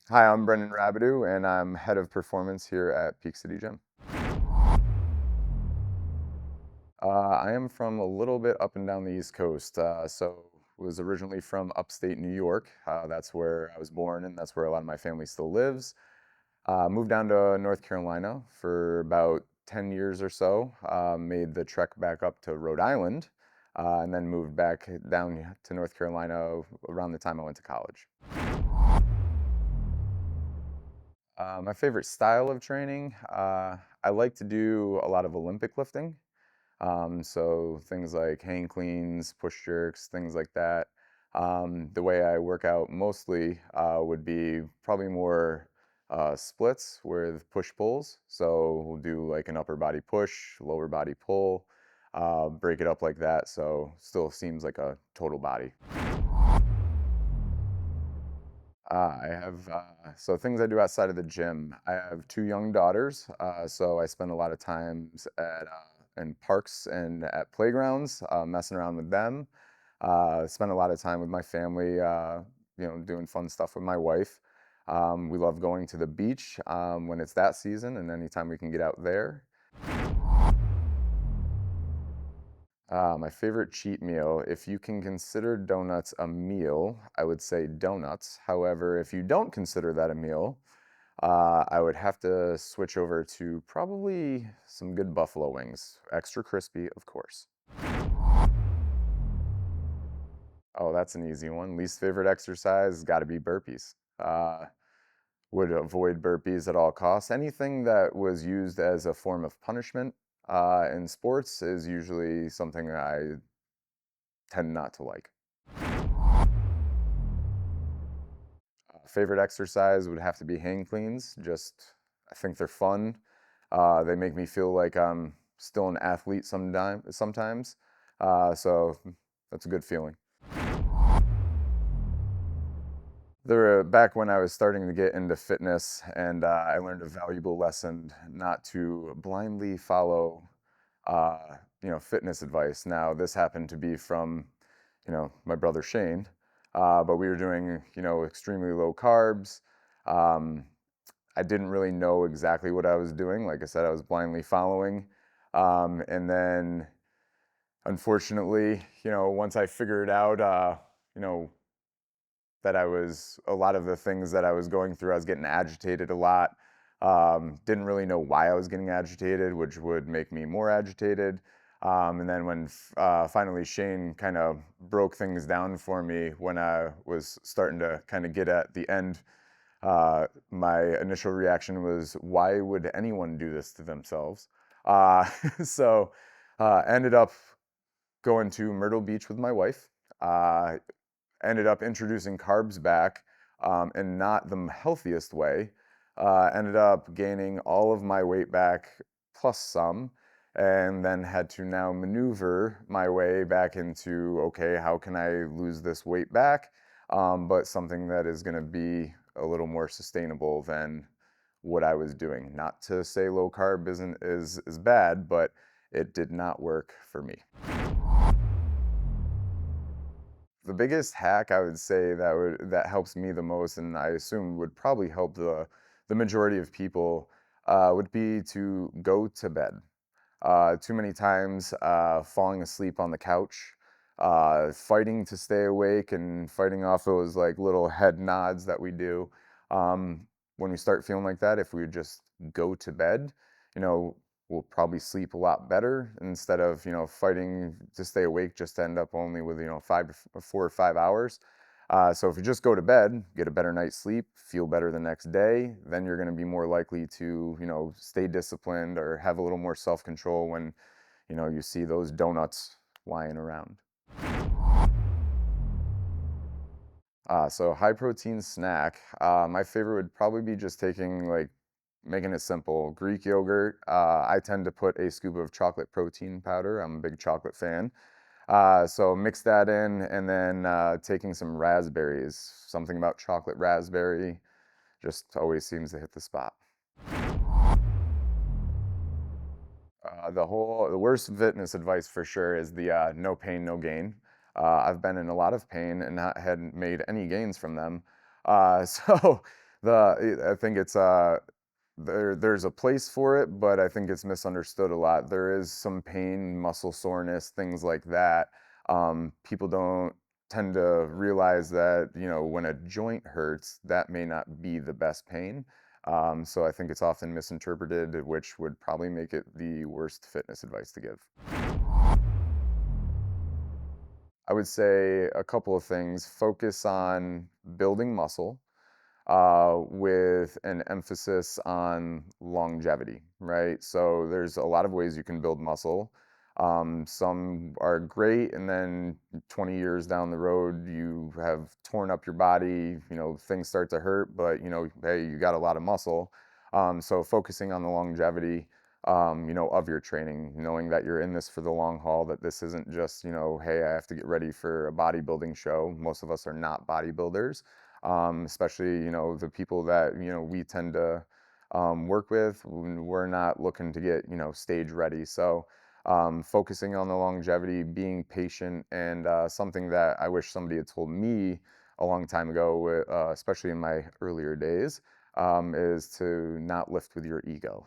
Hi, I'm Brendan Rabideau, and I'm head of performance here at Peak City Gym. I am from a little bit up and down the East Coast, so was originally from upstate New York. That's where I was born, and that's where a lot of my family still lives. Moved down to North Carolina for about 10 years or so. Made the trek back up to Rhode Island, and then moved back down to North Carolina around the time I went to college. My favorite style of training, I like to do a lot of Olympic lifting. So things like hang cleans, push jerks, things like that. The way I work out mostly would be probably more splits with push pulls. So we'll do like an upper body push, lower body pull, break it up like that. So still seems like a total body. I have so things I do outside of the gym. I have two young daughters, so I spend a lot of times at in parks and at playgrounds, messing around with them. Spend a lot of time with my family, doing fun stuff with my wife. We love going to the beach when it's that season, and anytime we can get out there. My favorite cheat meal, if you can consider donuts a meal, I would say donuts. However, if you don't consider that a meal, I would have to switch over to probably some good buffalo wings. Extra crispy, of course. Oh, that's an easy one. Least favorite exercise has got to be burpees. Would avoid burpees at all costs. Anything that was used as a form of punishment in sports is usually something I tend not to like. Favorite exercise would have to be hang cleans. Just, I think they're fun. They make me feel like I'm still an athlete sometimes. So that's a good feeling. There were back when I was starting to get into fitness, and I learned a valuable lesson not to blindly follow, fitness advice. Now, this happened to be from, my brother Shane, but we were doing, extremely low carbs. Um, I didn't really know exactly what I was doing. Like I said, I was blindly following. And then unfortunately, once I figured out, you know, that a lot of the things that I was going through, I was getting agitated a lot. Didn't really know why I was getting agitated, which would make me more agitated. And then when finally Shane kind of broke things down for me when I was starting to kind of get at the end, my initial reaction was, why would anyone do this to themselves? Uh, so ended up going to Myrtle Beach with my wife. Uh, Ended up introducing carbs back in not the healthiest way. Ended up gaining all of my weight back plus some, and then had to now maneuver my way back into, okay, how can I lose this weight back? But something that is going to be a little more sustainable than what I was doing. Not to say low carb isn't is bad, but it did not work for me. The biggest hack I would say that helps me the most, and I assume would probably help the majority of people, would be to go to bed. Too many times falling asleep on the couch, fighting to stay awake, and fighting off those like little head nods that we do. When we start feeling like that, if we would just go to bed, you know, we'll probably sleep a lot better instead of fighting to stay awake just to end up only with 4 or 5 hours. So if you just go to bed, get a better night's sleep, feel better the next day, then you're going to be more likely to stay disciplined or have a little more self-control when you see those donuts lying around. So high protein snack. My favorite would probably be just taking like making it simple. Greek yogurt. I tend to put a scoop of chocolate protein powder. I'm a big chocolate fan. So mix that in, and then taking some raspberries. Something about chocolate raspberry just always seems to hit the spot. The worst fitness advice for sure is the no pain, no gain. I've been in a lot of pain and not had made any gains from them. So I think it's there's a place for it, but I think it's misunderstood a lot. There is some pain, muscle soreness, things like that. People don't tend to realize that, when a joint hurts, that may not be the best pain. So I think it's often misinterpreted, which would probably make it the worst fitness advice to give. I would say a couple of things. Focus on building muscle with an emphasis on longevity, right? So there's a lot of ways you can build muscle. Some are great, and then 20 years down the road, you have torn up your body, things start to hurt, but hey, you got a lot of muscle. So focusing on the longevity, of your training, knowing that you're in this for the long haul, that this isn't just, hey, I have to get ready for a bodybuilding show. Most of us are not bodybuilders, especially the people that we tend to work with. We're not looking to get stage ready, so focusing on the longevity, being patient, and something that I wish somebody had told me a long time ago, especially in my earlier days, is to not lift with your ego.